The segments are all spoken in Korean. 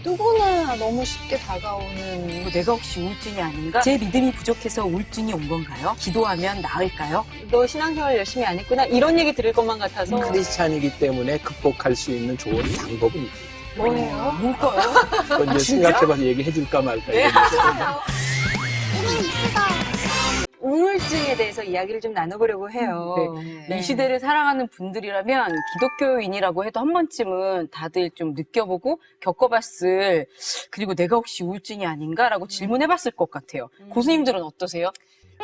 누구나 너무 쉽게 다가오는 내가 혹시 우울증이 아닌가? 제 믿음이 부족해서 우울증이 온 건가요? 기도하면 나을까요? 너 신앙생활 열심히 안 했구나 이런 얘기 들을 것만 같아서. 크리스찬이기 때문에 극복할 수 있는 좋은 방법은 있어요. 뭐예요? 뭘까요? 그건 이제 생각해봐서 얘기해 줄까 말까. 네. 우울증에 대해서 이야기를 좀 나눠보려고 해요. 이 시대를 사랑하는 분들이라면 기독교인이라고 해도 한 번쯤은 다들 좀 느껴보고 겪어봤을, 그리고 내가 혹시 우울증이 아닌가라고 질문해봤을 것 같아요. 고수님들은 어떠세요?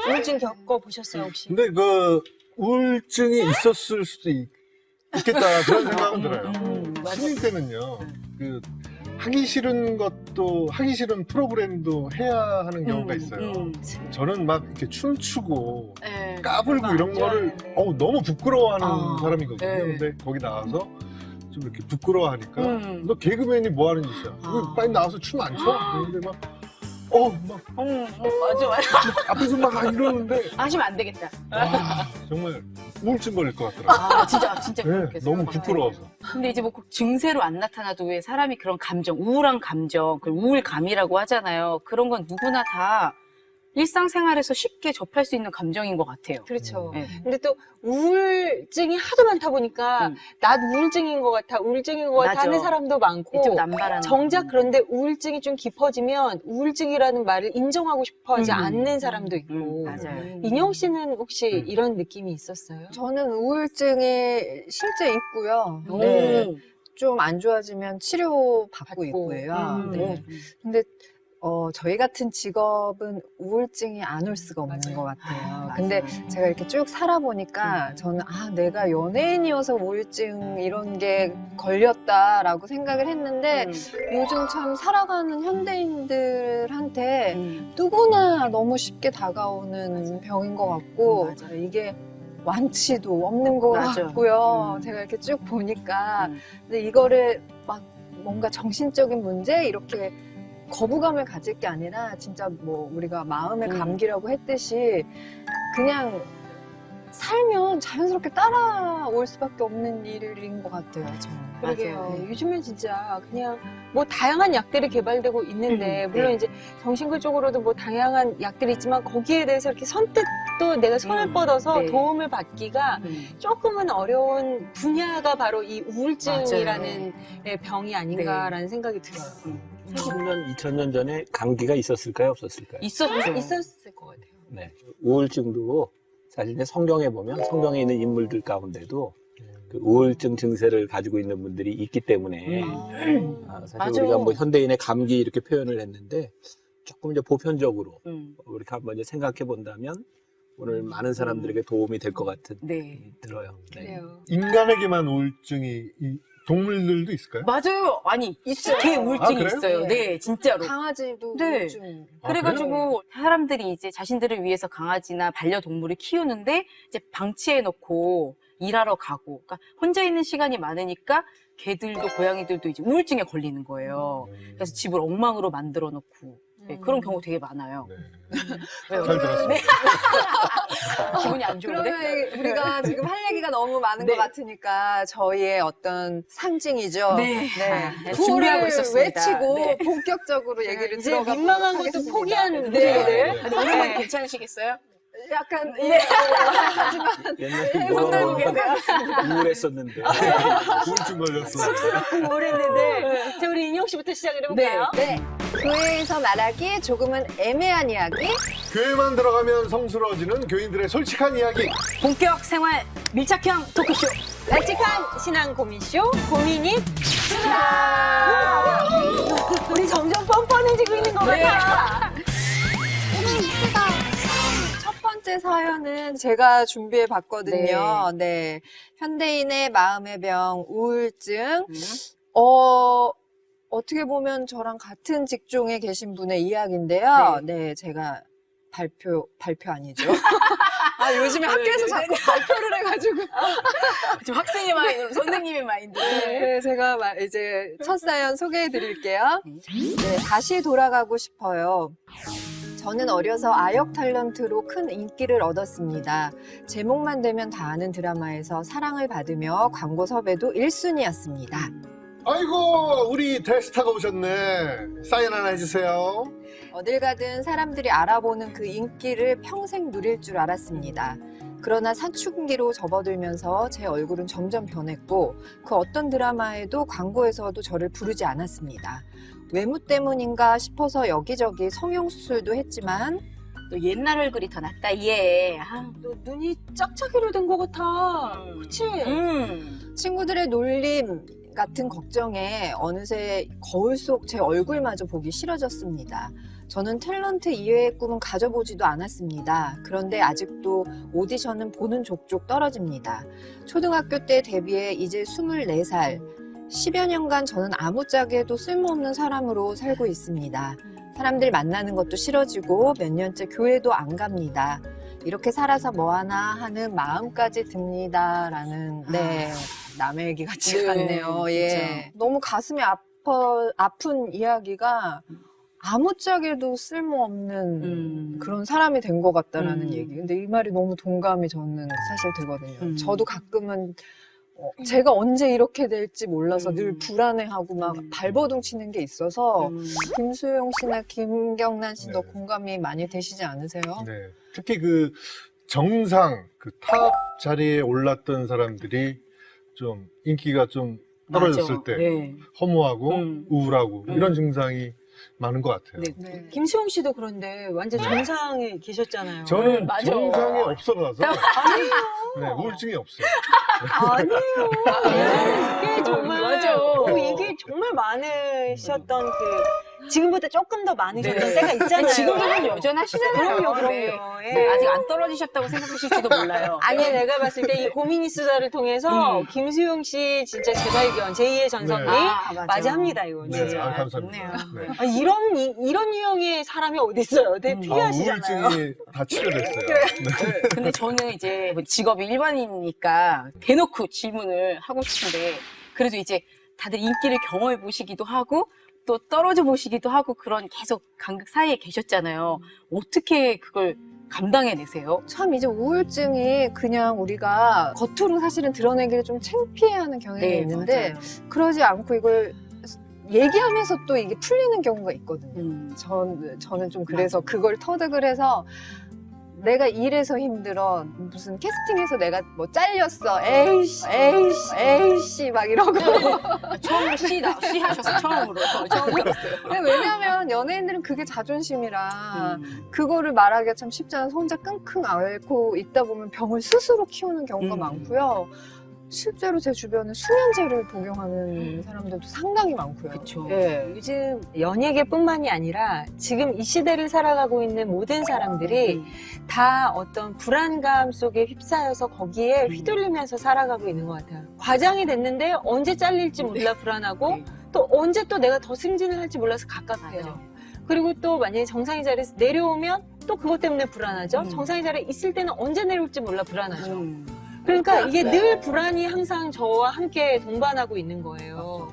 우울증 겪어보셨어요 혹시? 근데 그 우울증이 있었을 수도 있겠다 그런 생각은 들어요. 신인 때는요, 그 하기 싫은 것도 하기 싫은 프로그램도 해야 하는 경우가 있어요. 저는 막 이렇게 춤추고 네. 까불고 이런 거를 너무 부끄러워하는 사람이거든요. 네. 근데 거기 나와서 좀 이렇게 부끄러워하니까 너 개그맨이 뭐 하는 짓이야? 빨리 나와서 춤 안 춰? 그런데 막 맞아. 앞에서 막 이러는데 하시면 안 되겠다. 와, 정말 우울증 걸릴 것 같더라고요. 진짜 네, 그렇겠어요. 너무 부끄러워서. 근데 이제 뭐 꼭 증세로 안 나타나도 왜 사람이 그런 감정, 우울한 감정, 그 우울감이라고 하잖아요. 그런 건 누구나 다 일상생활에서 쉽게 접할 수 있는 감정인 것 같아요. 그렇죠. 네. 근데 또 우울증이 하도 많다 보니까 나 우울증인 것 같아, 우울증인 것 같아 맞아. 하는 사람도 많고 좀 남발하는. 정작 그런데 우울증이 좀 깊어지면 우울증이라는 말을 인정하고 싶어하지 않는 사람도 있고. 맞아요. 인영 씨는 혹시 이런 느낌이 있었어요? 저는 우울증이 실제 있고요. 오. 네. 좀 안 좋아지면 치료 받고 있고요. 네. 근데 저희 같은 직업은 우울증이 안 올 수가 없는 것 같아요. 근데 제가 이렇게 쭉 살아보니까 저는 내가 연예인이어서 우울증 이런 게 걸렸다라고 생각을 했는데 요즘 참 살아가는 현대인들한테 누구나 너무 쉽게 다가오는 병인 것 같고 이게 완치도 없는 것 같고요. 제가 이렇게 쭉 보니까 근데 이거를 막 뭔가 정신적인 문제 이렇게 거부감을 가질 게 아니라 진짜 뭐 우리가 마음의 감기라고 했듯이 그냥 살면 자연스럽게 따라올 수밖에 없는 일인 것 같아요. 저는. 그러게요. 요즘은 진짜 그냥 뭐 다양한 약들이 개발되고 있는데 물론 이제 정신과 쪽으로도 뭐 다양한 약들이 있지만 거기에 대해서 이렇게 선뜻 또 내가 손을 뻗어서 도움을 받기가 조금은 어려운 분야가 바로 이 우울증이라는 병이 아닌가라는 생각이 들어요. 1000년, 2000년 전에 감기가 있었을까요? 없었을까요? 있었을 것 같아요. 네. 우울증도 사실 이제 성경에 보면 성경에 있는 인물들 가운데도 그 우울증 증세를 가지고 있는 분들이 있기 때문에 사실 맞아. 우리가 뭐 현대인의 감기 이렇게 표현을 했는데 조금 이제 보편적으로 이렇게 한번 이제 생각해 본다면 오늘 많은 사람들에게 도움이 될 것 같은 들어요. 네. 그래요. 인간에게만 우울증이 동물들도 있을까요? 맞아요. 아니, 있어요. 개 우울증이 그래요? 있어요. 네, 진짜로. 강아지도 네. 우울증. 그래가지고 사람들이 이제 자신들을 위해서 강아지나 반려동물을 키우는데 이제 방치해놓고 일하러 가고, 그러니까 혼자 있는 시간이 많으니까 개들도 고양이들도 이제 우울증에 걸리는 거예요. 그래서 집을 엉망으로 만들어 놓고 그런 경우 되게 많아요. 잘 들었습니다. 네. 기분이 안 좋은데? 그러면 우리가 지금 할 얘기가 너무 많은 것 같으니까 저희의 어떤 상징이죠. 네. 준비하고 준비하고 있었습니다. 외치고 네. 본격적으로 얘기를 이제 들어가 민망한 것도 하겠습니다. 포기한 네. 분들을 근데 오랜만에 괜찮으시겠어요? 약간 옛날에 손 들고 뭐 계세요. 우울했었는데. 우울증 걸렸어. 우울했는데 자, 우리 인영 씨부터 시작을 해볼까요? 네. 교회에서 말하기 조금은 애매한 이야기. 교회만 들어가면 성스러워지는 교인들의 솔직한 이야기. 본격 생활 밀착형 토크쇼. 널찍한 신앙 고민쇼 고민이 우리 점점 뻔뻔해지고 있는 것 같아요. 첫 번째 사연은 제가 준비해 봤거든요. 네. 현대인의 마음의 병, 우울증. 어떻게 보면 저랑 같은 직종에 계신 분의 이야기인데요. 네, 제가 발표 아니죠. 요즘에 학교에서 자꾸 발표를 해가지고. 지금 학생의 마인드로 선생님의 마인드로. 네, 제가 이제 첫 사연 소개해 드릴게요. 네, 다시 돌아가고 싶어요. 저는 어려서 아역 탤런트로 큰 인기를 얻었습니다. 제목만 되면 다 아는 드라마에서 사랑을 받으며 광고 섭외도 1순위였습니다. 아이고, 우리 대스타가 오셨네. 사인 하나 해주세요. 어딜 가든 사람들이 알아보는 그 인기를 평생 누릴 줄 알았습니다. 그러나 사춘기로 접어들면서 제 얼굴은 점점 변했고 그 어떤 드라마에도 광고에서도 저를 부르지 않았습니다. 외모 때문인가 싶어서 여기저기 성형수술도 했지만 너 옛날 얼굴이 더 낫다 얘. 아, 너 눈이 짝짝이로 된 것 같아. 그치? 친구들의 놀림 같은 걱정에 어느새 거울 속 제 얼굴마저 보기 싫어졌습니다. 저는 탤런트 이외의 꿈은 가져보지도 않았습니다. 그런데 아직도 오디션은 보는 족족 떨어집니다. 초등학교 때 데뷔해 이제 24살. 10여 년간 저는 아무짝에도 쓸모없는 사람으로 살고 있습니다. 사람들 만나는 것도 싫어지고 몇 년째 교회도 안 갑니다. 이렇게 살아서 뭐하나 하는 마음까지 듭니다. 라는 남의 얘기 같지 네, 않네요. 예. 너무 가슴이 아픈 이야기가 아무짝에도 쓸모없는 그런 사람이 된 것 같다라는 얘기. 근데 이 말이 너무 동감이 저는 사실 되거든요. 저도 가끔은 제가 언제 이렇게 될지 몰라서 늘 불안해하고 막 발버둥 치는 게 있어서 김수용 씨나 김경란 씨도 네. 공감이 많이 되시지 않으세요? 네. 특히 그 정상, 그 탑 자리에 올랐던 사람들이 좀 인기가 좀 떨어졌을 맞아. 때 네. 허무하고 우울하고 이런 증상이 많은 것 같아요. 네. 네. 김수용 씨도 그런데 완전 정상에 계셨잖아요. 저는 맞아. 정상에 없어가서 네, 우울증이 없어요. 아니에요. 이게 정말 맞아. 이게 정말 많으셨던 지금보다 조금 더 많으셨던 네. 때가 있잖아요. 지금도 여전하시잖아요. 그럼요. 네. 예. 네, 아직 안 떨어지셨다고 생각하실지도 몰라요. 아니 내가 봤을 때 이 고민이 수다를 통해서 김수용 씨 진짜 재발견, 제2의 전성기 네. 맞이합니다 이거 네, 진짜. 감사합니다. 좋네요. 네. 아, 이런 유형의 사람이 어디 있어요? 되게 특이하시잖아요. 우울증이 다 치료됐어요. 근데 저는 이제 직업이 일반인이니까 대놓고 질문을 하고 싶은데 그래도 이제 다들 인기를 경험해 보시기도 하고 또 떨어져 보시기도 하고 그런 계속 간극 사이에 계셨잖아요. 어떻게 그걸 감당해내세요? 참 이제 우울증이 그냥 우리가 겉으로 사실은 드러내기를 좀 창피해하는 경향이 있는데 맞아요. 그러지 않고 이걸 얘기하면서 또 이게 풀리는 경우가 있거든요. 저는 좀 그래서 그걸 터득을 해서 내가 일해서 힘들어 무슨 캐스팅에서 내가 뭐 잘렸어 에이씨 막 이러고 처음으로 C 하셔서 처음 들었어요. 근데 왜냐면 연예인들은 그게 자존심이라 그거를 말하기가 참 쉽지 않아서 혼자 끙끙 앓고 있다 보면 병을 스스로 키우는 경우가 많고요. 실제로 제 주변에 수면제를 복용하는 사람들도 상당히 많고요. 그쵸. 예. 요즘 연예계뿐만이 아니라 지금 이 시대를 살아가고 있는 모든 사람들이 다 어떤 불안감 속에 휩싸여서 거기에 휘둘리면서 살아가고 있는 것 같아요. 과장이 됐는데 언제 잘릴지 몰라 불안하고 또 언제 또 내가 더 승진을 할지 몰라서 갑갑해요. 그리고 또 만약에 정상의 자리에서 내려오면 또 그것 때문에 불안하죠. 정상의 자리에 있을 때는 언제 내려올지 몰라 불안하죠. 그러니까 이게 늘 불안이 항상 저와 함께 동반하고 있는 거예요.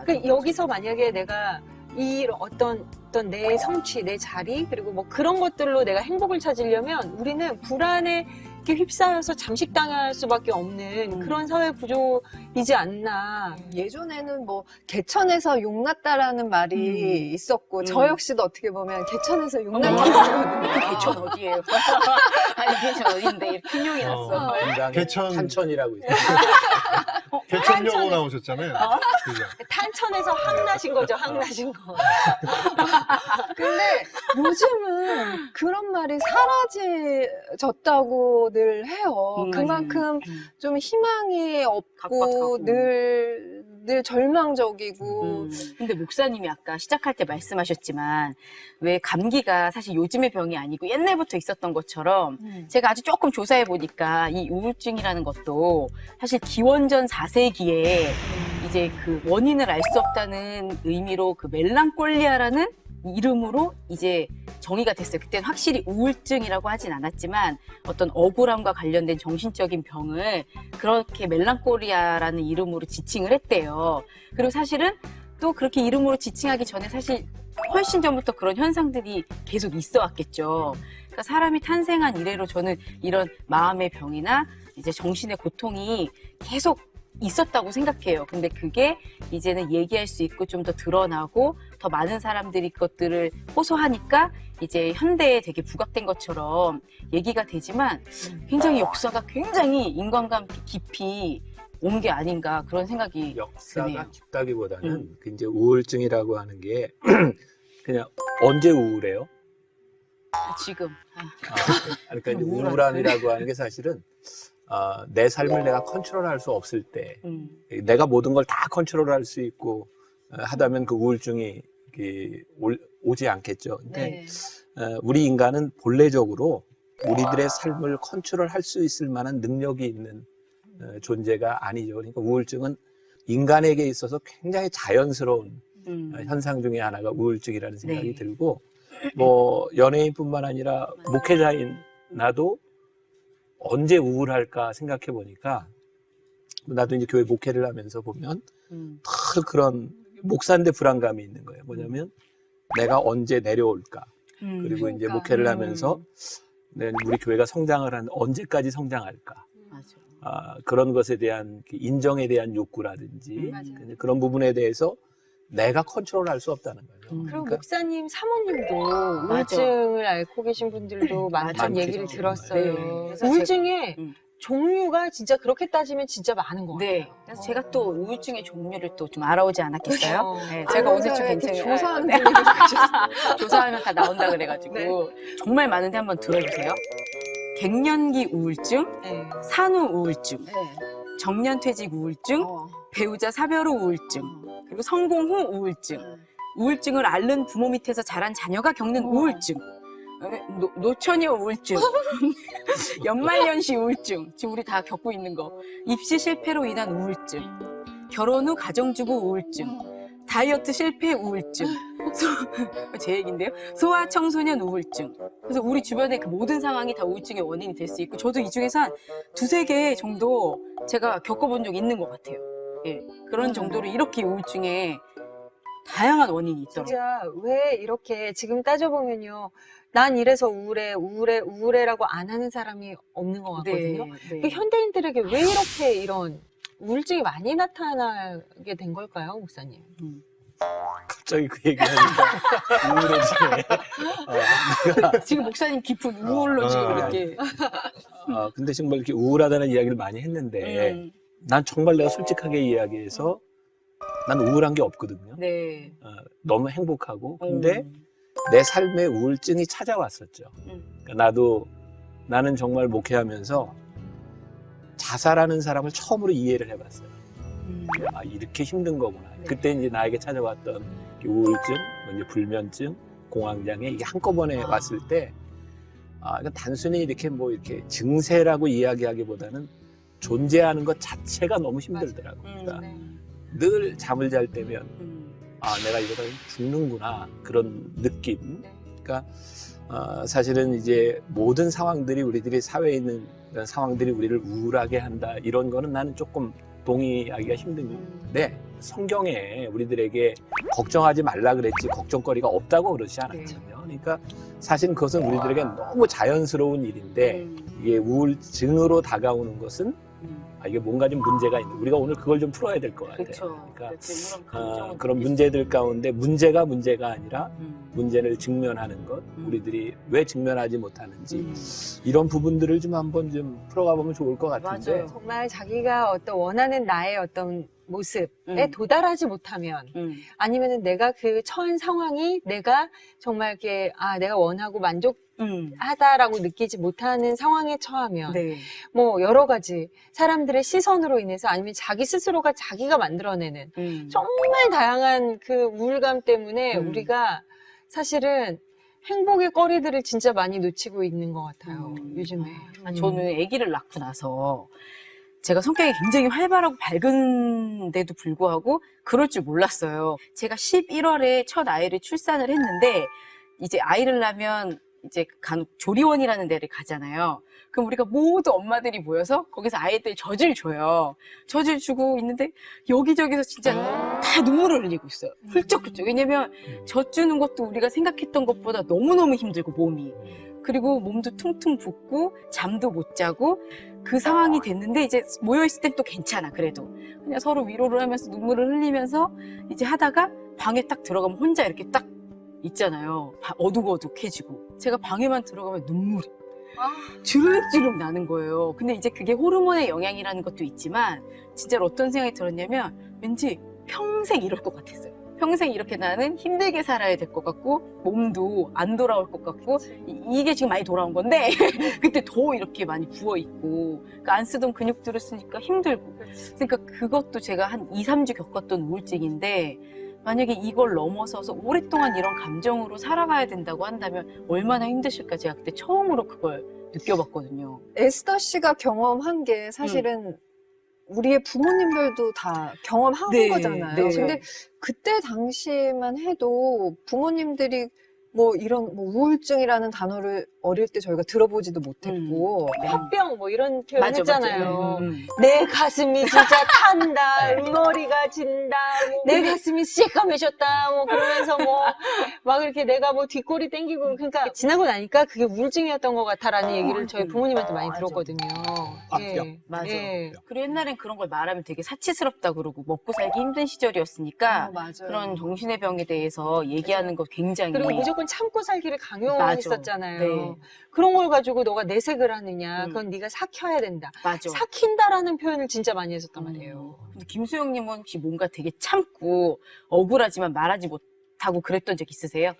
그러니까 여기서 만약에 내가 이 어떤 내 성취, 내 자리, 그리고 뭐 그런 것들로 내가 행복을 찾으려면 우리는 불안에 이렇게 휩싸여서 잠식당할 수밖에 없는 그런 사회 구조이지 않나. 예전에는 뭐 개천에서 용났다라는 말이 있었고 저 역시도 어떻게 보면 개천에서 용난 케이스거든요. 그 개천 어디예요? 아니 개천 어디인데 이렇게 흉용이 났어. 개천. 탄천이라고 있어요. 개천여고 나오셨잖아요. 그죠? 탄천에서 항 나신 거죠, 항 나신 거. 근데 요즘은 그런 말이 사라졌다고들 해요. 그만큼 좀 희망이 없고 각박하고. 늘 절망적이고. 근데 목사님이 아까 시작할 때 말씀하셨지만 왜 감기가 사실 요즘의 병이 아니고 옛날부터 있었던 것처럼 제가 아주 조금 조사해 보니까 이 우울증이라는 것도 사실 기원전 4세기에 이제 그 원인을 알 수 없다는 의미로 그 멜랑콜리아라는 이름으로 이제 정의가 됐어요. 그때는 확실히 우울증이라고 하진 않았지만 어떤 억울함과 관련된 정신적인 병을 그렇게 멜랑콜리아라는 이름으로 지칭을 했대요. 그리고 사실은 또 그렇게 이름으로 지칭하기 전에 사실 훨씬 전부터 그런 현상들이 계속 있어 왔겠죠. 그러니까 사람이 탄생한 이래로 저는 이런 마음의 병이나 이제 정신의 고통이 계속 있었다고 생각해요. 근데 그게 이제는 얘기할 수 있고 좀 더 드러나고 더 많은 사람들이 그것들을 호소하니까 이제 현대에 되게 부각된 것처럼 얘기가 되지만 굉장히 역사가 굉장히 인간과 함께 깊이 온 게 아닌가 그런 생각이 역사가 드네요. 깊다기보다는 그 이제 우울증이라고 하는 게 그냥 언제 우울해요? 지금 그러니까 이제 우울함이라고 하는 게 사실은 내 삶을 내가 컨트롤할 수 없을 때, 내가 모든 걸 다 컨트롤할 수 있고 하다면 그 우울증이 오지 않겠죠. 근데 우리 인간은 본래적으로 우리들의 삶을 컨트롤할 수 있을 만한 능력이 있는 존재가 아니죠. 그러니까 우울증은 인간에게 있어서 굉장히 자연스러운 현상 중에 하나가 우울증이라는 생각이 들고, 뭐 연예인뿐만 아니라 목회자인 나도 언제 우울할까 생각해 보니까, 나도 이제 교회 목회를 하면서 보면 늘 그런 목사인데 불안감이 있는 거예요. 뭐냐면 내가 언제 내려올까. 그리고 이제 목회를 하면서 우리 교회가 성장을 한 언제까지 성장할까. 그런 것에 대한 인정에 대한 욕구라든지 그런 부분에 대해서 내가 컨트롤할 수 없다는 거예요. 그리고 그러니까 목사님 사모님도 우울증을 앓고 계신 분들도 많다는 얘기를 들었어요. 네. 우울증의 종류가 진짜 그렇게 따지면 진짜 많은 것 같아요. 네. 그래서 제가 또 우울증의 종류를 또 좀 알아오지 않았겠어요? 네, 아, 제가 오늘 좀 이렇게 굉장히 조사하는 분이 계셨어요. 조사하면 다 나온다 그래가지고 정말 많은데 한번 들어주세요. 갱년기 우울증, 산후 우울증, 정년퇴직 우울증, 배우자 사별 후 우울증, 그리고 성공 후 우울증, 우울증을 앓는 부모 밑에서 자란 자녀가 겪는 우울증, 노처녀 우울증, 연말연시 우울증, 지금 우리 다 겪고 있는 거, 입시 실패로 인한 우울증, 결혼 후 가정주부 우울증, 다이어트 실패 우울증, 제 얘기인데요. 소아 청소년 우울증. 그래서 우리 주변의 그 모든 상황이 다 우울증의 원인이 될 수 있고, 저도 이 중에서 한 두세 개 정도 제가 겪어본 적이 있는 것 같아요. 예, 그런 정도로 이렇게 우울증에 다양한 원인이 있더라고요. 진짜 왜 이렇게 지금 따져보면요. 난 이래서 우울해라고 안 하는 사람이 없는 것 같거든요. 그 현대인들에게 왜 이렇게 이런 우울증이 많이 나타나게 된 걸까요, 목사님? 갑자기 그 얘기하니까 우울해지네. 지금 목사님 깊은 우울로 지금 이렇게. 근데 정말 이렇게 우울하다는 이야기를 많이 했는데, 난 정말 내가 솔직하게 이야기해서 난 우울한 게 없거든요. 네. 너무 행복하고. 근데 내 삶에 우울증이 찾아왔었죠. 그러니까 나는 정말 목회하면서 자살하는 사람을 처음으로 이해를 해봤어요. 이렇게 힘든 거구나. 그때 이제 나에게 찾아왔던 우울증, 이제 불면증, 공황장애, 이게 한꺼번에 왔을 때, 그러니까 단순히 이렇게 이렇게 증세라고 이야기하기보다는 존재하는 것 자체가 너무 힘들더라고요. 그러니까 늘 잠을 잘 때면, 내가 이러다 죽는구나. 그런 느낌. 그러니까, 사실은 이제 모든 상황들이 우리들이 사회에 있는 그런 상황들이 우리를 우울하게 한다. 이런 거는 나는 조금 동의하기가 힘든데, 성경에 우리들에게 걱정하지 말라 그랬지 걱정거리가 없다고 그러지 않았잖아요. 그러니까 사실 그것은 우리들에게 너무 자연스러운 일인데, 이게 우울증으로 다가오는 것은 이게 뭔가 좀 문제가 있는, 우리가 오늘 그걸 좀 풀어야 될 것 같아요. 그렇죠. 그러니까 그런 문제들 가운데 문제가 아니라 문제를 직면하는 것, 우리들이 왜 직면하지 못하는지 이런 부분들을 좀 한번 좀 풀어가 보면 좋을 것 같은데. 맞아요. 정말 자기가 어떤 원하는 나의 어떤 모습에 도달하지 못하면, 아니면은 내가 그 처한 상황이 내가 정말 이렇게 내가 원하고 만족하다라고 느끼지 못하는 상황에 처하면, 뭐 여러 가지 사람들의 시선으로 인해서, 아니면 자기 스스로가 자기가 만들어내는 정말 다양한 그 우울감 때문에 우리가 사실은 행복의 거리들을 진짜 많이 놓치고 있는 것 같아요, 요즘에. 저는 아기를 낳고 나서 제가 성격이 굉장히 활발하고 밝은데도 불구하고 그럴 줄 몰랐어요. 제가 11월에 첫 아이를 출산을 했는데, 이제 아이를 낳으면 이제 간혹 조리원이라는 데를 가잖아요. 그럼 우리가 모두 엄마들이 모여서 거기서 아이들 젖을 줘요. 젖을 주고 있는데 여기저기서 진짜 다 눈물을 흘리고 있어요. 훌쩍훌쩍. 왜냐면 젖 주는 것도 우리가 생각했던 것보다 너무너무 힘들고, 몸이. 그리고 몸도 퉁퉁 붓고 잠도 못 자고, 그 상황이 됐는데 이제 모여있을 땐 또 괜찮아. 그래도 그냥 서로 위로를 하면서 눈물을 흘리면서 이제 하다가 방에 딱 들어가면 혼자 이렇게 딱 있잖아요. 어둑어둑해지고 제가 방에만 들어가면 눈물이 주룩주룩 나는 거예요. 근데 이제 그게 호르몬의 영향이라는 것도 있지만 진짜로 어떤 생각이 들었냐면 왠지 평생 이럴 것 같았어요. 평생 이렇게 나는 힘들게 살아야 될 것 같고 몸도 안 돌아올 것 같고 이게 지금 많이 돌아온 건데 그때 더 이렇게 많이 부어있고 그러니까 안 쓰던 근육들을 쓰니까 힘들고 그러니까 그것도 제가 한 2, 3주 겪었던 우울증인데 만약에 이걸 넘어서서 오랫동안 이런 감정으로 살아가야 된다고 한다면 얼마나 힘드실까 제가 그때 처음으로 그걸 느껴봤거든요. 에스더 씨가 경험한 게 사실은 우리의 부모님들도 다 경험한 네, 거잖아요. 네. 근데 그때 당시만 해도 부모님들이 뭐 이런 뭐 우울증이라는 단어를 어릴 때 저희가 들어보지도 못했고 화병 뭐 이런 표현 맞아, 했잖아요. 맞아. 내 가슴이 진짜 탄다, 머리가 진다, 뭐 내 가슴이 새까매졌다, 뭐 그러면서 뭐 막 이렇게 내가 뭐 뒷골이 땡기고 그러니까 지나고 나니까 그게 우울증이었던 것 같아라는 얘기를 저희 부모님한테 많이 맞아. 들었거든요. 화병. 맞아. 예. 그리고 옛날엔 그런 걸 말하면 되게 사치스럽다 그러고 먹고 살기 힘든 시절이었으니까 맞아요. 그런 정신의 병에 대해서 얘기하는 거 굉장히 그리고 무조건 참고 살기를 강요했었잖아요. 네. 그런 걸 가지고 너가 내색을 하느냐, 그건 네가 삭혀야 된다. 맞아. 삭힌다라는 표현을 진짜 많이 했었단 말이에요. 근데 김수영님은 혹시 뭔가 되게 참고 억울하지만 말하지 못하고 그랬던 적 있으세요?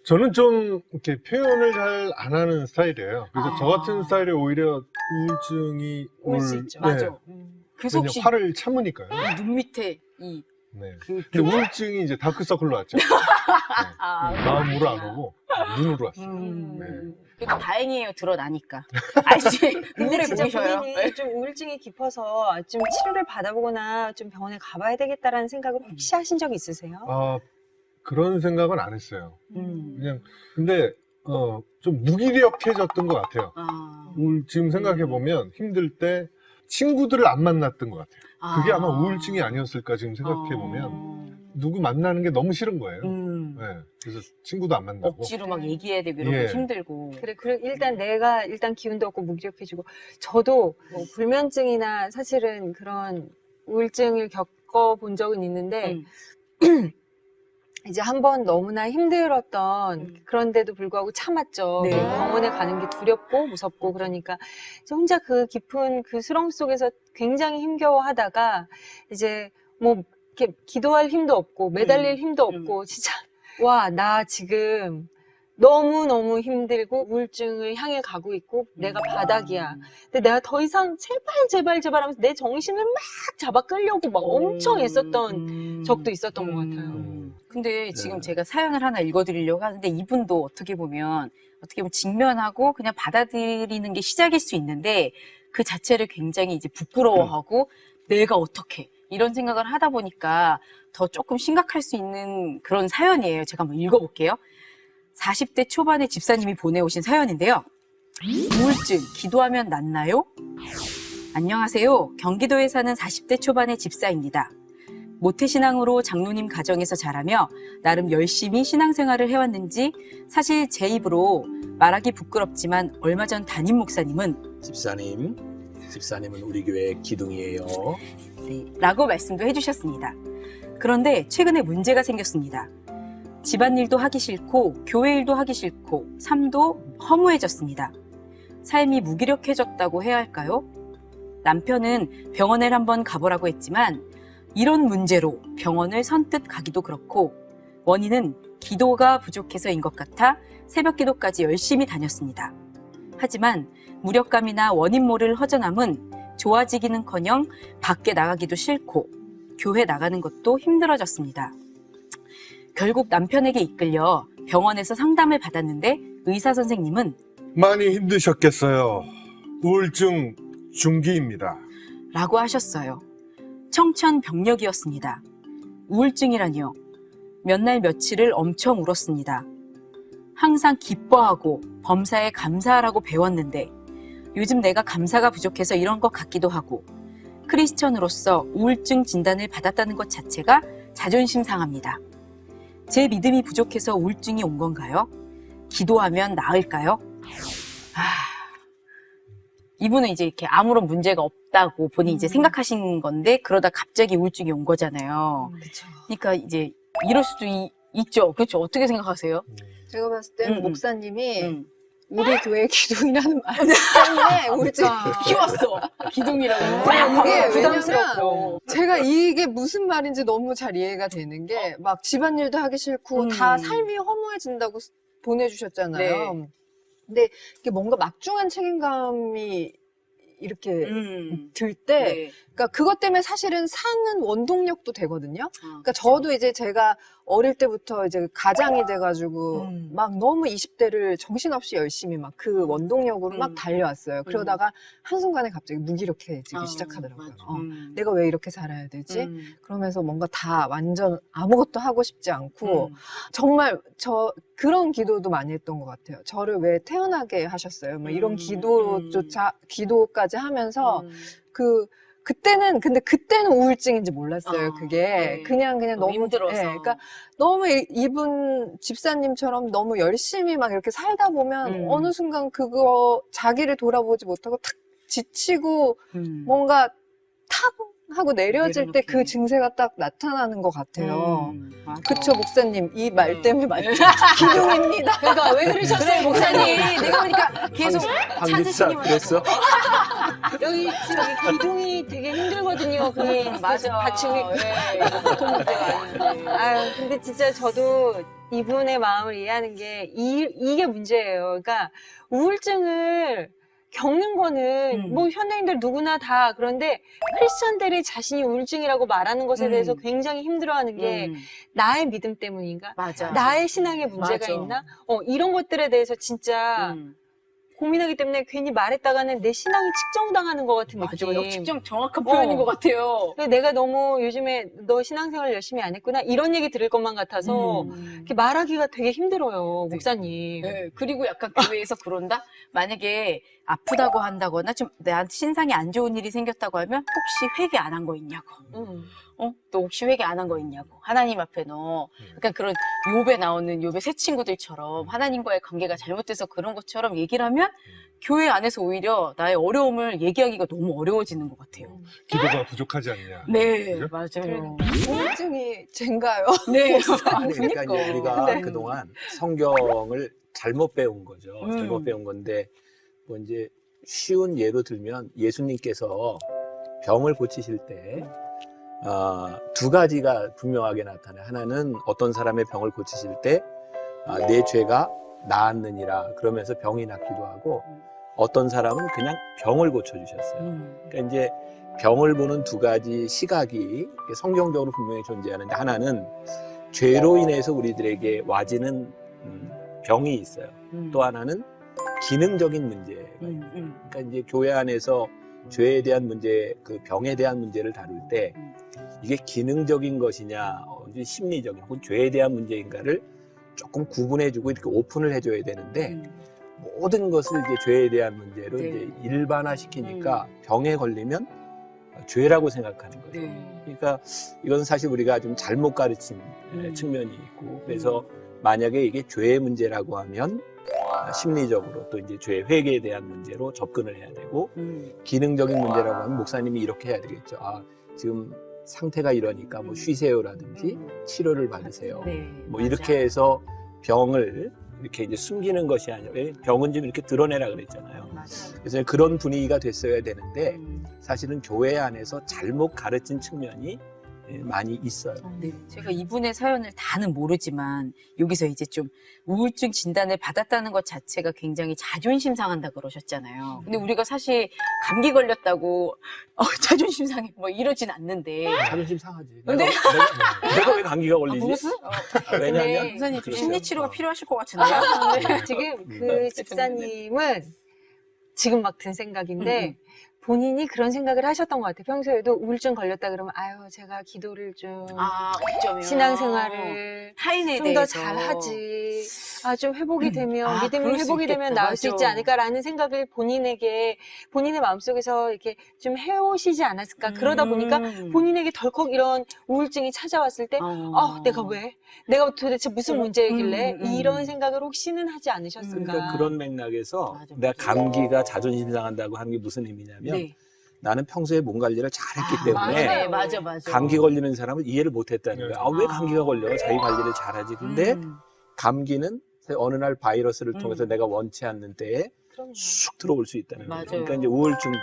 저는 좀 이렇게 표현을 잘 안 하는 스타일이에요. 그래서 저 같은 스타일에 오히려 우울증이 올 수 있죠. 맞아. 그래서 왜냐면 혹시 화를 참으니까요. 눈 밑에 이 네. 그 근데 우울증이 이제 다크서클로 왔죠. 네. 마음으로 안 오고 눈으로 왔어요. 네. 그래도 다행이에요. 드러나니까. 알지? 근데 우울해 진짜 보이셔요. 본인이 좀 우울증이 깊어서 좀 치료를 받아보거나 좀 병원에 가봐야 되겠다라는 생각을 혹시 하신 적 있으세요? 아, 그런 생각은 안 했어요. 음. 그냥, 근데, 좀 무기력해졌던 것 같아요. 아. 지금 생각해보면 힘들 때 친구들을 안 만났던 것 같아요. 그게 아마 우울증이 아니었을까 지금 생각해보면. 누구 만나는 게 너무 싫은 거예요. 네, 그래서 친구도 안 만나고. 억지로 막 얘기해야 되고 이러고 예. 힘들고. 그래, 일단 내가 기운도 없고 무기력해지고 저도 뭐 불면증이나 사실은 그런 우울증을 겪어본 적은 있는데 이제 한번 너무나 힘들었던 그런데도 불구하고 참았죠. 네. 병원에 가는 게 두렵고 무섭고 그러니까 이제 혼자 그 깊은 그 수렁 속에서 굉장히 힘겨워하다가 이제 뭐 이렇게 기도할 힘도 없고 매달릴 힘도 없고 진짜 와, 나 지금 너무너무 힘들고 우울증을 향해 가고 있고 내가 바닥이야. 근데 내가 더 이상 제발 하면서 내 정신을 막 잡아 끌려고 막 엄청 애썼던 적도 있었던 것 같아요. 근데 지금 제가 사연을 하나 읽어드리려고 하는데 이분도 어떻게 보면 직면하고 그냥 받아들이는 게 시작일 수 있는데 그 자체를 굉장히 이제 부끄러워하고 내가 어떻게 이런 생각을 하다 보니까 더 조금 심각할 수 있는 그런 사연이에요. 제가 한번 읽어볼게요. 40대 초반의 집사님이 보내오신 사연인데요. 우울증, 기도하면 낫나요? 안녕하세요. 경기도에 사는 40대 초반의 집사입니다. 모태신앙으로 장로님 가정에서 자라며 나름 열심히 신앙생활을 해왔는지 사실 제 입으로 말하기 부끄럽지만 얼마 전 담임 목사님은 집사님은 우리 교회 기둥이에요. 네, 라고 말씀도 해주셨습니다. 그런데 최근에 문제가 생겼습니다. 집안일도 하기 싫고 교회 일도 하기 싫고 삶도 허무해졌습니다. 삶이 무기력해졌다고 해야 할까요? 남편은 병원을 한번 가보라고 했지만 이런 문제로 병원을 선뜻 가기도 그렇고 원인은 기도가 부족해서인 것 같아 새벽 기도까지 열심히 다녔습니다. 하지만 무력감이나 원인 모를 허전함은 좋아지기는커녕 밖에 나가기도 싫고 교회 나가는 것도 힘들어졌습니다. 결국 남편에게 이끌려 병원에서 상담을 받았는데 의사 선생님은 많이 힘드셨겠어요. 우울증 중기입니다. 라고 하셨어요. 청천벽력이었습니다. 우울증이라니요. 몇 날 며칠을 엄청 울었습니다. 항상 기뻐하고 범사에 감사하라고 배웠는데 요즘 내가 감사가 부족해서 이런 것 같기도 하고 크리스천으로서 우울증 진단을 받았다는 것 자체가 자존심 상합니다. 제 믿음이 부족해서 우울증이 온 건가요? 기도하면 나을까요? 이분은 이제 이렇게 아무런 문제가 없다고 본인이 이제 생각하신 건데 그러다 갑자기 우울증이 온 거잖아요. 그쵸. 그러니까 이제 이럴 수도 있죠. 그렇죠. 어떻게 생각하세요? 제가 봤을 땐 음. 목사님이 우리 교회 기둥이라는 말 때문에 우울증 키웠어. 기둥이라고. 이게 부담스럽고. 제가 이게 무슨 말인지 너무 잘 이해가 되는 게 막 집안일도 하기 싫고 다 삶이 허무해진다고 보내주셨잖아요. 네. 근데 이게 뭔가 막중한 책임감이 이렇게 들 때, 네. 그러니까 그것 때문에 사실은 사는 원동력도 되거든요. 그러니까 그쵸. 저도 이제 제가 어릴 때부터 이제 가장이 돼가지고 막 너무 20대를 정신없이 열심히 막 그 원동력으로 막 달려왔어요. 그러다가 한순간에 갑자기 무기력해지기 시작하더라고요. 내가 왜 이렇게 살아야 되지? 그러면서 뭔가 다 완전 아무것도 하고 싶지 않고 정말 그런 기도도 많이 했던 것 같아요. 저를 왜 태어나게 하셨어요? 막 이런 기도까지 하면서 근데 그때는 우울증인지 몰랐어요. 그게 네. 그냥 너무 힘들어서. 예, 그러니까 너무 이분 집사님처럼 너무 열심히 막 이렇게 살다 보면 어느 순간 그거 자기를 돌아보지 못하고 탁 지치고 뭔가 탁 하고 내려질 때 그 내려놓게. 증세가 딱 나타나는 것 같아요. 맞아. 그쵸, 목사님. 이 말 때문에 맞죠? 기둥입니다. 그러니까 왜 그러셨어요, 목사님? 내가 보니까 계속 황집사 그랬어? 여기 지금 이 기둥이 되게 힘들거든요. 맞아. 받침이. 보통 문제가 아닌데. 아유, 근데 진짜 저도 이분의 마음을 이해하는 게 이게 문제예요. 그러니까 우울증을 겪는 거는 뭐 현대인들 누구나 다 그런데 크리스천들이 자신이 우울증이라고 말하는 것에 대해서 굉장히 힘들어하는 게 나의 믿음 때문인가? 맞아. 나의 신앙에 문제가 맞아. 있나? 이런 것들에 대해서 진짜 고민하기 때문에 괜히 말했다가는 내 신앙이 측정당하는 것 같은 맞아. 느낌. 역측정 정확한 표현인 것 같아요. 내가 너무 요즘에 너 신앙생활 열심히 안 했구나 이런 얘기 들을 것만 같아서 이렇게 말하기가 되게 힘들어요, 목사님. 네. 그리고 약간 교회에서 그런다? 만약에 아프다고 한다거나 좀 나한테 신상이 안 좋은 일이 생겼다고 하면 혹시 회개 안 한 거 있냐고. 너 혹시 회개 안 한 거 있냐고. 하나님 앞에 너. 약간 그런 욥에 나오는 욥의 새 친구들처럼 하나님과의 관계가 잘못돼서 그런 것처럼 얘기를 하면 교회 안에서 오히려 나의 어려움을 얘기하기가 너무 어려워지는 것 같아요. 기도가 부족하지 않냐. 네, 그죠? 맞아요. 우울증이 젠가요? 네. 아니, 그러니까 이제 우리가 네. 그동안 성경을 잘못 배운 거죠. 잘못 배운 건데, 뭐 이제 쉬운 예로 들면 예수님께서 병을 고치실 때, 두 가지가 분명하게 나타나요. 하나는 어떤 사람의 병을 고치실 때, 내 죄가 나았느니라 그러면서 병이 낫기도 하고, 어떤 사람은 그냥 병을 고쳐주셨어요. 그러니까 이제 병을 보는 두 가지 시각이 성경적으로 분명히 존재하는데, 하나는 죄로 인해서 우리들에게 와지는 병이 있어요. 또 하나는 기능적인 문제예요. 그러니까 이제 교회 안에서 죄에 대한 문제, 그 병에 대한 문제를 다룰 때 이게 기능적인 것이냐, 심리적인 혹은 죄에 대한 문제인가를 조금 구분해주고 이렇게 오픈을 해줘야 되는데, 모든 것을 이제 죄에 대한 문제로 이제 일반화시키니까 병에 걸리면 죄라고 생각하는 거죠. 그러니까 이건 사실 우리가 좀 잘못 가르친 측면이 있고, 그래서 만약에 이게 죄의 문제라고 하면 심리적으로 또 이제 죄 회개에 대한 문제로 접근을 해야 되고, 기능적인 문제라고 하면 목사님이 이렇게 해야 되겠죠. 지금 상태가 이러니까 뭐 쉬세요라든지 치료를 받으세요. 뭐 이렇게 해서 병을 이렇게 이제 숨기는 것이 아니라, 병은 좀 이렇게 드러내라 그랬잖아요. 그래서 그런 분위기가 됐어야 되는데, 사실은 교회 안에서 잘못 가르친 측면이 많이 있어요. 네, 제가 이분의 사연을 다는 모르지만 여기서 이제 좀 우울증 진단을 받았다는 것 자체가 굉장히 자존심 상한다 그러셨잖아요. 근데 우리가 사실 감기 걸렸다고 자존심 상해 뭐 이러진 않는데. 자존심 상하지. 근데 내가 왜 감기가 걸리지? 무슨? 왜냐면 목사님 좀 그렇죠. 심리 치료가 필요하실 것 같은데요. 지금 그 집사님은 지금 막 든 생각인데 본인이 그런 생각을 하셨던 것 같아요. 평소에도 우울증 걸렸다 그러면 제가 기도를 좀 어쩌면 신앙생활을 타인에 좀 더 대해서 잘하지. 좀 회복이 되면 믿음이 그럴 수 회복이 되면 있겠다. 나을 수 있지 맞아. 않을까라는 생각을 본인의 마음속에서 이렇게 좀 해오시지 않았을까. 그러다 보니까 본인에게 덜컥 이런 우울증이 찾아왔을 때 내가 왜? 내가 도대체 무슨 문제이길래 이런 생각을 혹시는 하지 않으셨을까. 그러니까 그런 맥락에서 맞아, 내가 맞아. 감기가 자존심 상한다고 하는 게 무슨 의미냐면 네. 나는 평소에 몸 관리를 잘했기 때문에 네, 맞아. 감기 걸리는 사람은 이해를 못했다는 거야. 왜 감기가 걸려? 자기 관리를 잘하지. 근데 감기는 어느 날 바이러스를 통해서 내가 원치 않는 때에 그럼요. 쑥 들어올 수 있다는 거예요. 맞아요. 그러니까 이제 우울증도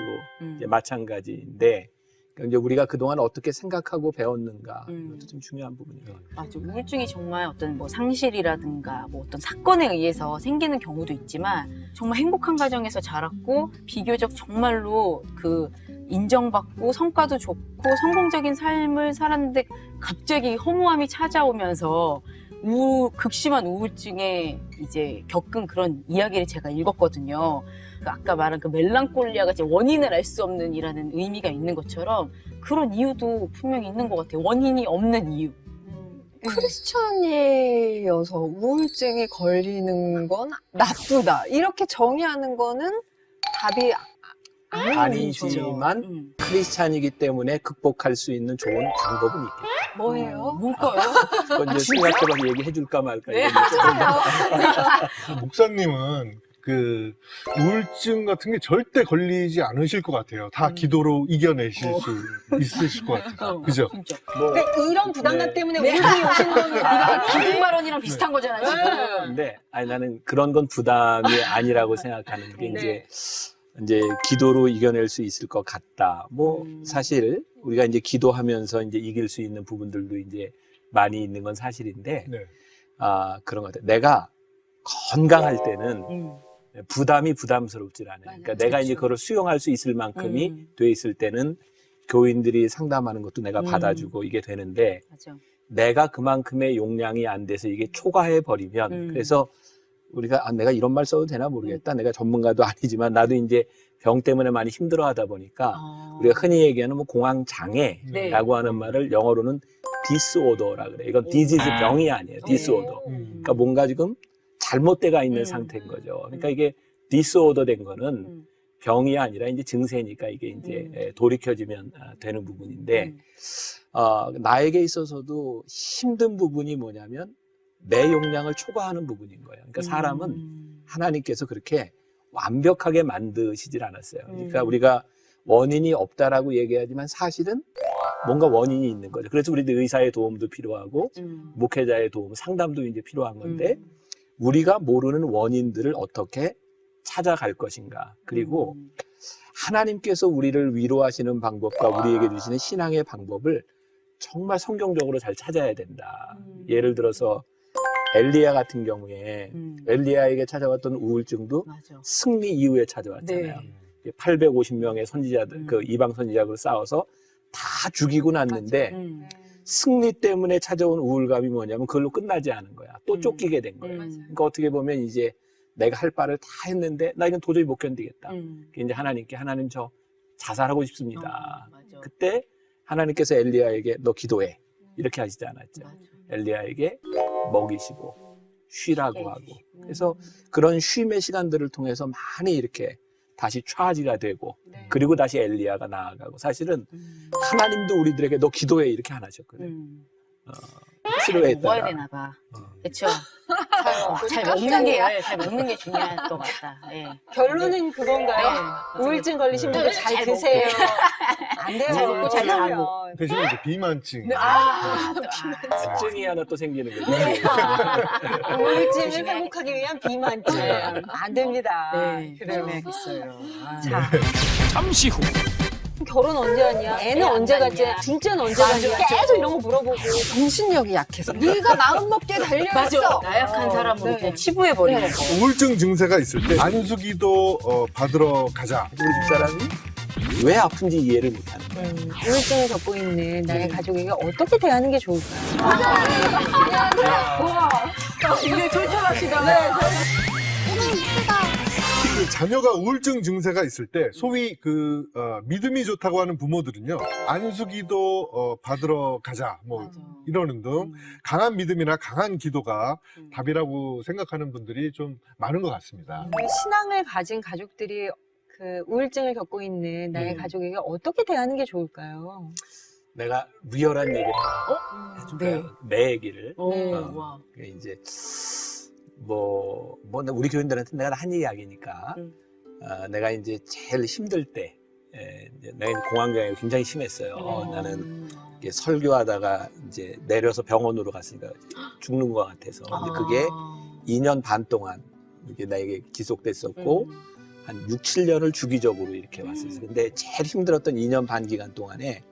이제 마찬가지인데 그러니까 이제 우리가 그동안 어떻게 생각하고 배웠는가 이것도 좀 중요한 부분인 것 같아요. 맞아. 우울증이 정말 어떤 뭐 상실이라든가 뭐 어떤 사건에 의해서 생기는 경우도 있지만 정말 행복한 가정에서 자랐고 비교적 정말로 그 인정받고 성과도 좋고 성공적인 삶을 살았는데 갑자기 허무함이 찾아오면서 극심한 우울증에 이제 겪은 그런 이야기를 제가 읽었거든요. 아까 말한 그 멜랑콜리아가 이제 원인을 알 수 없는 이라는 의미가 있는 것처럼 그런 이유도 분명히 있는 것 같아요. 원인이 없는 이유. 크리스천이어서 우울증에 걸리는 건 나쁘다. 이렇게 정의하는 거는 답이 아니지만 크리스찬이기 때문에 극복할 수 있는 좋은 방법은 있겠다. 뭐예요? 뭘까요? 그건 이제 생각해봐서 얘기해 줄까 말까. 네, 목사님은 그 우울증 같은 게 절대 걸리지 않으실 것 같아요. 다 기도로 이겨내실 수 있으실 것 같아요. 그죠? 진짜. 뭐, 그러니까 이런 부담감 네. 때문에 우울증이 오시는 거는 우리가 기둥 발언이랑 비슷한 거잖아, 지금. 근데 아니 나는 그런 건 부담이 아니라고 생각하는 게 네. 이제 기도로 이겨낼 수 있을 것 같다. 뭐 사실 우리가 이제 기도하면서 이제 이길 수 있는 부분들도 이제 많이 있는 건 사실인데 네. 그런 것 같아요. 내가 건강할 때는 부담이 부담스럽질 않아요. 그러니까 내가 이제 그걸 수용할 수 있을 만큼이 돼 있을 때는 교인들이 상담하는 것도 내가 받아주고 이게 되는데 맞아. 내가 그만큼의 용량이 안 돼서 이게 초과해 버리면 그래서 우리가 내가 이런 말 써도 되나 모르겠다. 내가 전문가도 아니지만 나도 이제 병 때문에 많이 힘들어 하다 보니까 우리가 흔히 얘기하는 뭐 공황 장애라고 하는 말을 영어로는 디스오더라 그래. 이건 디지즈 병이 아니에요. 디스오더. 그러니까 뭔가 지금 잘못돼가 있는 상태인 거죠. 그러니까 이게 디스오더 된 거는 병이 아니라 이제 증세니까 이게 이제 돌이켜지면 되는 부분인데 나에게 있어서도 힘든 부분이 뭐냐면 내 용량을 초과하는 부분인 거예요. 그러니까 사람은 하나님께서 그렇게 완벽하게 만드시질 않았어요. 그러니까 우리가 원인이 없다라고 얘기하지만 사실은 뭔가 원인이 있는 거죠. 그래서 우리들 의사의 도움도 필요하고 목회자의 도움, 상담도 이제 필요한 건데 우리가 모르는 원인들을 어떻게 찾아갈 것인가. 그리고 하나님께서 우리를 위로하시는 방법과 우리에게 주시는 신앙의 방법을 정말 성경적으로 잘 찾아야 된다. 예를 들어서 엘리야 같은 경우에 엘리야에게 찾아왔던 우울증도 맞아. 승리 이후에 찾아왔잖아요. 850명의 선지자들, 그 이방 선지자들을 싸워서 다 죽이고 났는데 승리 때문에 찾아온 우울감이 뭐냐면 그걸로 끝나지 않은 거야. 또 쫓기게 된 거예요. 그러니까 어떻게 보면 이제 내가 할 바를 다 했는데 나 이건 도저히 못 견디겠다. 이제 하나님께 하나님 저 자살하고 싶습니다. 맞아. 그때 하나님께서 엘리야에게 너 기도해. 이렇게 하시지 않았죠. 맞아. 엘리야에게 먹이시고 쉬라고 쉬게 하고. 해주시고. 그래서 그런 쉼의 시간들을 통해서 많이 이렇게 다시 차지가 되고 그리고 다시 엘리야가 나아가고 사실은 하나님도 우리들에게 너 기도해 이렇게 안 하셨거든요. 필요에 먹어야 따라. 되나 봐. 그렇죠. 잘 먹는 게 잘 먹는 게 중요할 것 같다. 예. 결론은 그건가요? 네. 우울증 걸리신 분들 잘 잘 드세요. 안 돼요. 잘 먹고 잘 그러면. 자고. 대신에 이제 비만증. 증이 하나 또 생기는 거죠. 우울증을 조심해야겠다. 회복하기 위한 비만증. 안 됩니다. 네. 그래야겠어요. 자, 잠시 후 결혼 언제 하냐? 애는 안 언제 낳냐? 갖냐? 둘째는 언제 갖냐? 계속 이런 거 물어보고. 정신력이 약해서 네가 마음 먹게 달려있어. 맞아. 나약한 사람으로 네. 그냥 치부해버리는 거. 우울증 증세가 있을 때 안수기도 받으러 가자. 우리 집사람이 왜 아픈지 이해를 못하는 거예요. 우울증을 겪고 있는 나의 가족에게 어떻게 대하는 게 좋을까? 와, 굉장히 털털하시다. 자녀가 우울증 증세가 있을 때 소위 믿음이 좋다고 하는 부모들은요, 안수기도 받으러 가자 뭐 맞아. 이러는 등 강한 믿음이나 강한 기도가 답이라고 생각하는 분들이 좀 많은 것 같습니다. 신앙을 가진 가족들이 그 우울증을 겪고 있는 나의 가족에게 어떻게 대하는 게 좋을까요? 내가 리얼한 얘기를 해줄까요? 내 얘기를. 와. 이제 우리 교인들한테 내가 한 이야기니까 내가 이제 제일 힘들 때 내가 이제 공황장애가 굉장히 심했어요. 나는 이게 설교하다가 이제 내려서 병원으로 갔으니까 죽는 것 같아서 근데 그게 2년 반 동안 이게 나에게 지속됐었고 한 6, 7년을 주기적으로 이렇게 왔었어요. 근데 제일 힘들었던 2년 반 기간 동안에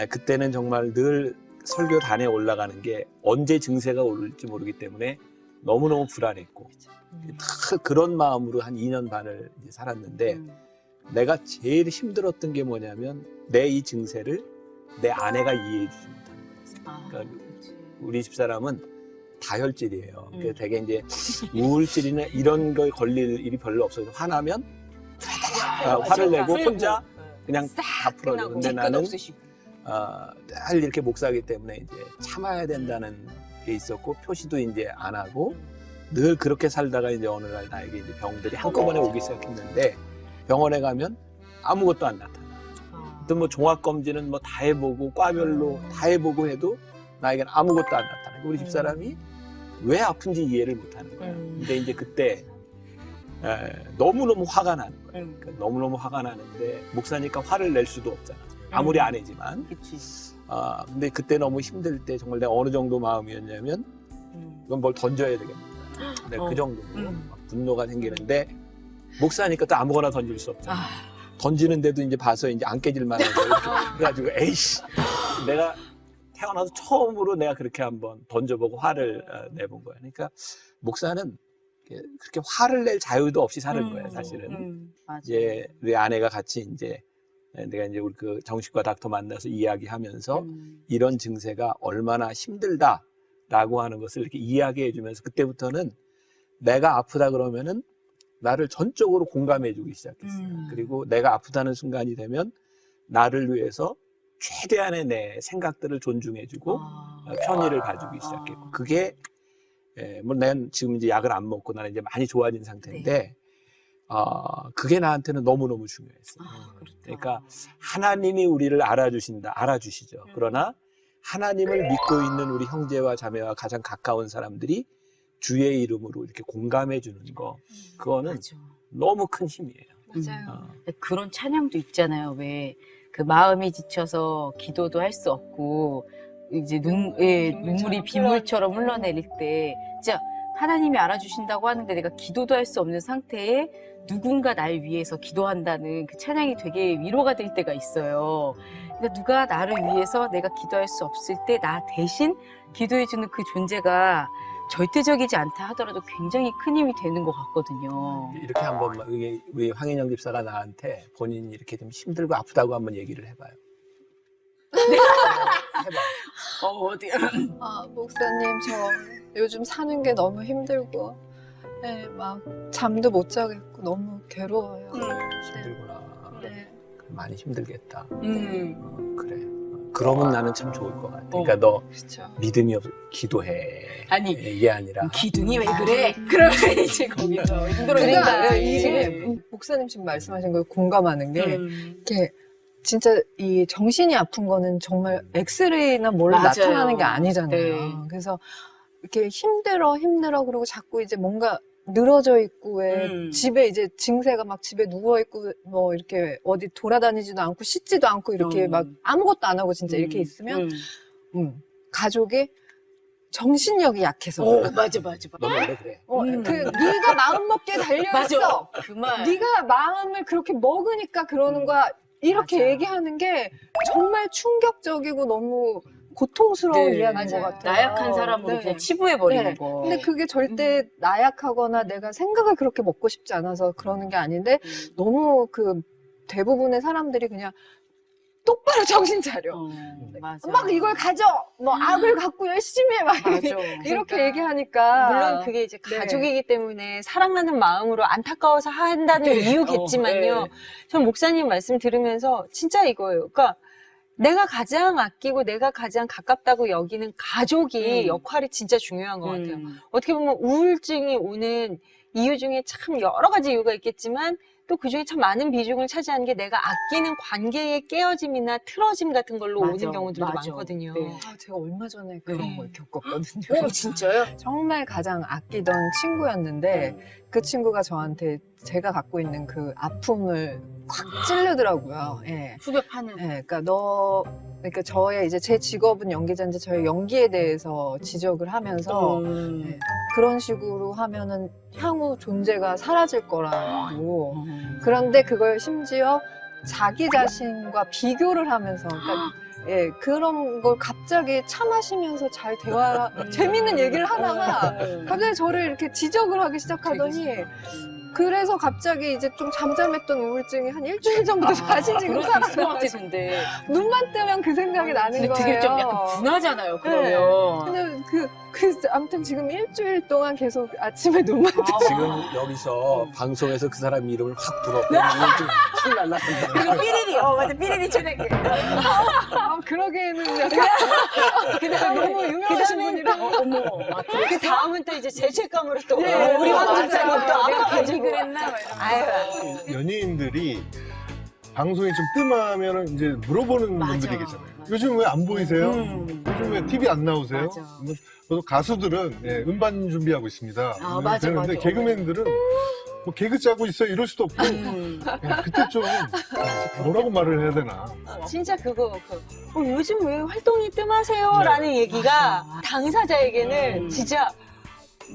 그때는 정말 늘 설교단에 올라가는 게 언제 증세가 올지 모르기 때문에 너무너무 불안했고 그런 마음으로 한 2년 반을 이제 살았는데 내가 제일 힘들었던 게 뭐냐면 내 이 증세를 내 아내가 이해해 주지 못하는 거였어요. 그러니까 우리 집사람은 다혈질이에요. 그러니까 되게 이제 우울증이나 이런 거에 걸릴 일이 별로 없어요. 화나면 화를 내고 혼자 그냥 다 풀어요. 근데 나는 늘 이렇게 목사하기 때문에 이제 참아야 된다는 게 있었고 표시도 이제 안 하고 늘 그렇게 살다가 이제 어느 날 나에게 이제 병들이 한꺼번에 오기 시작했는데 병원에 가면 아무것도 안 나타나. 또 뭐 종합검진은 뭐 다 해보고 과별로 다 해보고 해도 나에게는 아무것도 안 나타나. 우리 집사람이 왜 아픈지 이해를 못 하는 거야. 근데 이제 그때 너무너무 화가 나는 거야. 그러니까 너무너무 화가 나는데 목사니까 화를 낼 수도 없잖아. 아무리 아내지만. 근데 그때 너무 힘들 때 정말 내가 어느 정도 마음이었냐면 이건 뭘 던져야 되겠다. 내가 그 정도로 막 분노가 생기는데 목사니까 또 아무거나 던질 수 없잖아. 던지는데도 이제 봐서 이제 안 깨질 만한 거 그래가지고 에이씨 내가 태어나서 처음으로 내가 그렇게 한번 던져보고 화를 내본 거야. 그러니까 목사는 그렇게 화를 낼 자유도 없이 사는 거예요, 사실은. 이제 우리 아내가 같이 이제 내가 이제 우리 그 정신과 닥터 만나서 이야기하면서 이런 증세가 얼마나 힘들다라고 하는 것을 이렇게 이야기해 주면서 그때부터는 내가 아프다 그러면은 나를 전적으로 공감해 주기 시작했어요. 그리고 내가 아프다는 순간이 되면 나를 위해서 최대한의 내 생각들을 존중해 주고 편의를 봐주기 시작했고 그게 뭐 난 지금 이제 약을 안 먹고 나는 이제 많이 좋아진 상태인데 그게 나한테는 너무너무 중요했어요. 그러니까 하나님이 우리를 알아주시죠. 그러나 하나님을 믿고 있는 우리 형제와 자매와 가장 가까운 사람들이 주의 이름으로 이렇게 공감해 주는 거 그거는 너무 큰 힘이에요. 맞아요. 그런 찬양도 있잖아요. 왜 그 마음이 지쳐서 기도도 할 수 없고 이제 눈물이 빗물처럼 흘러내릴 때 진짜 하나님이 알아주신다고 하는데 내가 기도도 할 수 없는 상태에 누군가 날 위해서 기도한다는 그 찬양이 되게 위로가 될 때가 있어요. 그러니까 누가 나를 위해서 내가 기도할 수 없을 때 나 대신 기도해주는 그 존재가 절대적이지 않다 하더라도 굉장히 큰 힘이 되는 것 같거든요. 이렇게 한번 우리 황인영 집사가 나한테 본인이 이렇게 좀 힘들고 아프다고 한번 얘기를 해봐요. 해봐. 어디? 목사님 저 요즘 사는 게 너무 힘들고 막 잠도 못 자겠고 너무 괴로워요. 힘들구나. 네. 많이 힘들겠다. 그래. 그러면 나는 참 좋을 것 같아. 그러니까 너 그렇죠. 믿음이 없어. 기도해. 아니, 이게 아니라. 기둥이 왜 그래? 그러면 이제 거기서 힘들어진다. 그러니까 지금 목사님 지금 말씀하신 걸 공감하는 게 이렇게 진짜 이 정신이 아픈 거는 정말 엑스레이나 뭘로 맞아요. 나타나는 게 아니잖아요. 네. 그래서 이렇게 힘들어 그러고 자꾸 이제 뭔가 늘어져 있고 왜 집에 이제 증세가 막 집에 누워 있고 뭐 이렇게 어디 돌아다니지도 않고 씻지도 않고 이렇게 막 아무것도 안 하고 진짜 이렇게 있으면 가족이 정신력이 약해서 그래. 맞아. 너 원래 그래. 그 네가 마음 먹기에 달려 맞아. 있어. 그 말. 네가 마음을 그렇게 먹으니까 그러는 거야. 이렇게 맞아. 얘기하는 게 정말 충격적이고 너무 고통스러운 이야기인 것 같아요. 나약한 사람으로 그냥 치부해버리는 네. 거. 근데 그게 절대 나약하거나 내가 생각을 그렇게 먹고 싶지 않아서 그러는 게 아닌데 너무 그 대부분의 사람들이 그냥 똑바로 정신 차려. 맞아. 막 이걸 가져! 뭐 악을 갖고 열심히 해! 막 맞아. 이렇게 그러니까 얘기하니까. 물론 그게 이제 네. 가족이기 때문에 사랑하는 마음으로 안타까워서 한다는 이유겠지만요. 네. 전 목사님 말씀 들으면서 진짜 이거예요. 그러니까 내가 가장 아끼고 내가 가장 가깝다고 여기는 가족이 역할이 진짜 중요한 것 같아요. 어떻게 보면 우울증이 오는 이유 중에 참 여러 가지 이유가 있겠지만 또 그중에 참 많은 비중을 차지하는 게 내가 아끼는 관계의 깨어짐이나 틀어짐 같은 걸로 맞아, 오는 경우들도 맞아. 많거든요. 네. 제가 얼마 전에 그런 네. 걸 겪었거든요. 진짜요? 정말 가장 아끼던 친구였는데 그 친구가 저한테 제가 갖고 있는 그 아픔을 확 찌르더라고요. 예. 후벼 파는. 예, 그러니까 저의 이제 제 직업은 연기자인데 저의 연기에 대해서 지적을 하면서 예, 그런 식으로 하면은 향후 존재가 사라질 거라고. 그런데 그걸 심지어 자기 자신과 비교를 하면서, 그러니까 예, 그런 걸 갑자기 차 마시면서 잘 재밌는 얘기를 하다가 갑자기 저를 이렇게 지적을 하기 시작하더니 그래서 갑자기 이제 좀 잠잠했던 우울증이 한 일주일 전부터 다시 지금 그럴 수 있을 것 살아나요. 같아, 근데. 눈만 뜨면 그 생각이 나는 근데 거예요. 되게 좀 약간 분하잖아요, 그러면. 근데 아무튼 지금 일주일 동안 계속 아침에 눈만 뜨면 지금 여기서 방송에서 그 사람 이름을 확 불었더니 좀 날랐는데. 그리고 삐리리, 맞아, 삐리리 초대기. 그러기에는 약간 너무 유명하신 분이라 어머, 그 다음은 또 이제 죄책감으로 또 네, 우리 맞아요. 황집사님 또 내가 괜히 아파가지고 그랬나? 막 이러면서. 아유 연예인들이 방송이 좀 뜸하면은 이제 물어보는 맞아. 분들이 계잖아요. 맞아. 요즘 왜 안 보이세요? 요즘 왜 TV 안 나오세요? 맞아. 뭐, 또 가수들은 음반 준비하고 있습니다. 맞아, 그러는데 맞아. 개그맨들은 뭐 개그 짜고 있어 이럴 수도 없고 그때 좀 뭐라고 말을 해야 되나? 진짜 요즘 왜 활동이 뜸하세요? 라는 얘기가 맞아. 당사자에게는 진짜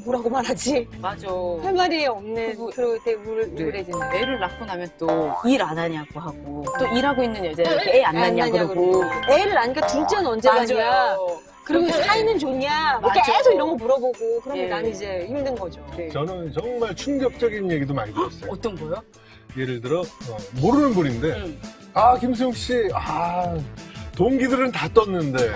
뭐라고 말하지? 맞아. 할 말이 없는 그리고- 그리고 되게 우울해지는 애를 낳고 나면 또 일 안 하냐고 하고 또 일하고 있는 여자한테 애 안 낳냐 그러고 애를 낳으니까 둘째는 언제 낳냐 맞아요. 그리고 그렇게- 사이는 좋냐 뭐 맞아. 계속 이런 거 물어보고 그러면 예. 나는 이제 힘든 거죠. 네. 저는 정말 충격적인 얘기도 많이 들었어요. 어떤 거요? 예를 들어 모르는 분인데 김수영 씨 동기들은 다 떴는데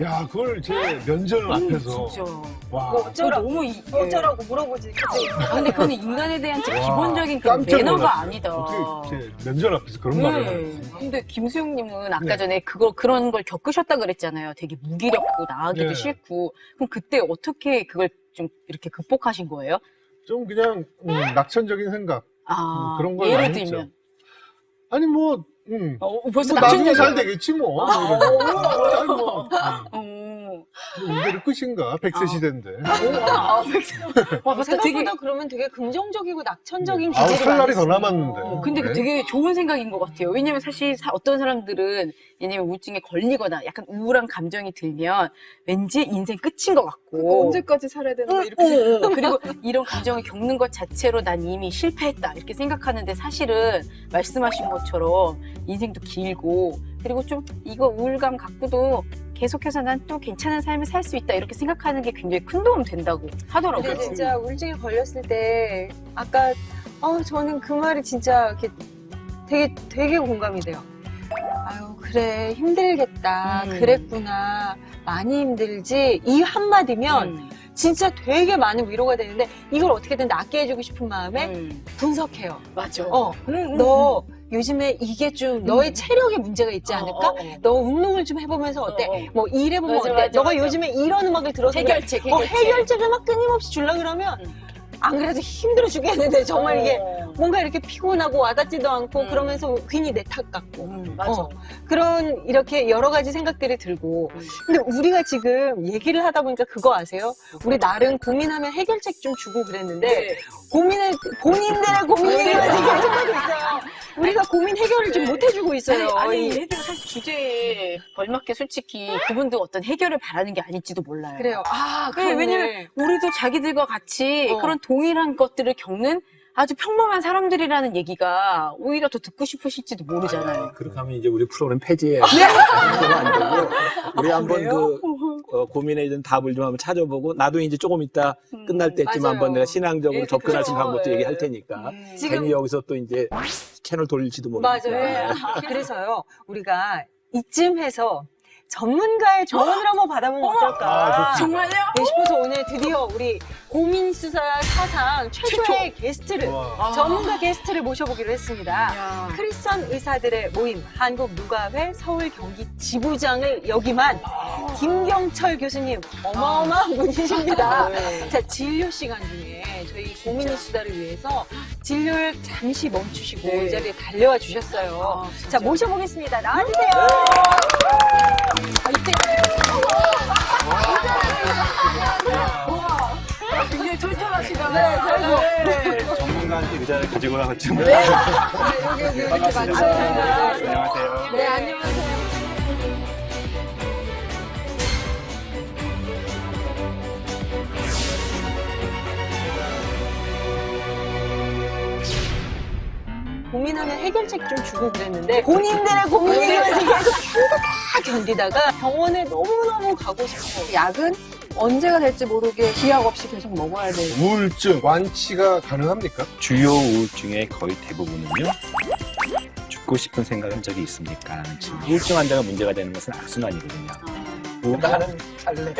야 그걸 제 면전 앞에서 진짜. 와 뭐 어쩌라고 너무 어쩌라고 물어보지. 근데 그건 인간에 대한 진짜 와, 기본적인 그 깜짝 매너가 놀랐어요. 아니다. 어떻게 제 면전 앞에서 그런 말을 하는 거지? 근데 김수영님은 아까 네. 전에 그런 걸 겪으셨다 그랬잖아요. 되게 무기력하고 나가기도 네. 싫고. 그럼 그때 어떻게 그걸 좀 이렇게 극복하신 거예요? 좀 그냥 낙천적인 생각 그런 걸 예를 많이 했죠. 들면. 아니 벌써 나중에 낙천적이야. 잘 되겠지 뭐. 아니, 뭐 이대로 끝인가? 100세 시대인데. 와, 맞다. 되게 생각보다 그러면 되게 긍정적이고 낙천적인 아우 기질이 살 날이 더 많으시네요. 남았는데. 근데 네. 되게 좋은 생각인 것 같아요. 왜냐면 사실 어떤 사람들은 왜냐면 우울증에 걸리거나 약간 우울한 감정이 들면 왠지 인생 끝인 것 같고. 언제까지 살아야 되는 거야 이렇게 그리고 이런 감정을 겪는 것 자체로 난 이미 실패했다 이렇게 생각하는데 사실은 말씀하신 것처럼 인생도 길고 그리고 좀 이거 우울감 갖고도 계속해서 난 또 괜찮은 삶을 살 수 있다 이렇게 생각하는 게 굉장히 큰 도움 된다고 하더라고요. 근데 진짜 우울증에 걸렸을 때 아까 저는 그 말이 진짜 이렇게 되게 공감이 돼요. 아유 그래 힘들겠다 그랬구나 많이 힘들지 이 한마디면 진짜 되게 많은 위로가 되는데 이걸 어떻게든 낫게 해주고 싶은 마음에 분석해요. 맞아. 너 요즘에 이게 좀 너의 체력에 문제가 있지 않을까? 너 운동을 좀 해보면서 어때? 뭐 일해보면 맞아, 어때? 맞아, 너가 맞아. 요즘에 이런 음악을 들어서 그래. 해결책. 해결책을 막 끊임없이 주려고 그러면 안 그래도 힘들어 죽겠는데 정말 이게 뭔가 이렇게 피곤하고 와닿지도 않고 그러면서 괜히 내 탓 같고 맞아. 그런 이렇게 여러 가지 생각들이 들고 근데 우리가 지금 얘기를 하다 보니까 그거 아세요? 우리 나름 고민하면 해결책 좀 주고 그랬는데 본인들의 고민 해결을 계속 하고 있어요. 우리가 고민 해결을 좀 못 해주고 있어요. 아니 얘들 사실 주제에 걸맞게 솔직히 그분도 어떤 해결을 바라는 게 아닐지도 몰라요. 그래요. 네, 왜냐면 우리도 자기들과 같이 그런 동일한 것들을 겪는 아주 평범한 사람들이라는 얘기가 오히려 더 듣고 싶으실지도 모르잖아요. 그렇게 하면 이제 우리 프로그램 폐지해요. 그건 안 되고 우리 한번 고민에 대한 답을 좀 한번 찾아보고 나도 이제 조금 이따 끝날 때쯤 맞아요. 한번 내가 신앙적으로 예, 접근할 수 있는 그렇죠. 방법도 예. 얘기할 테니까 지금 괜히 여기서 또 이제 채널 돌릴지도 모르니까. 맞아요. 그래서요, 우리가 이쯤 해서 전문가의 조언을 한번 받아보면 어떨까 정말요? 네, 싶어서 오늘 드디어 우리 고민수사 사상 최초의 게스트를, 와. 전문가 게스트를 모셔보기로 했습니다. 야. 크리스천 의사들의 모임 한국누가회 서울 경기 지부장을 역임한 김경철 교수님, 어마어마한 분이십니다. 자, 진료 시간 중에 저희 고민의 수다를 위해서 진료를 잠시 멈추시고 네. 이 자리에 달려와 주셨어요. 아, 자, 모셔보겠습니다. 나와주세요. 굉장히 털털하시다. 네. 전문가한테 의자를 가지고 와가지고. 여기 이렇게 맞춰. 안녕하세요. 네, 안녕하세요. 고민하면 해결책 좀 주고 그랬는데 본인들의 고민을 지금 계속 다 견디다가 병원에 너무너무 가고 싶어. 약은 언제가 될지 모르게 기약 없이 계속 먹어야 돼요. 우울증 완치가 가능합니까? 주요 우울증의 거의 대부분은요. 죽고 싶은 생각을 한 적이 있습니까? 우울증 환자가 문제가 되는 것은 악순환이거든요. 나는 갈래.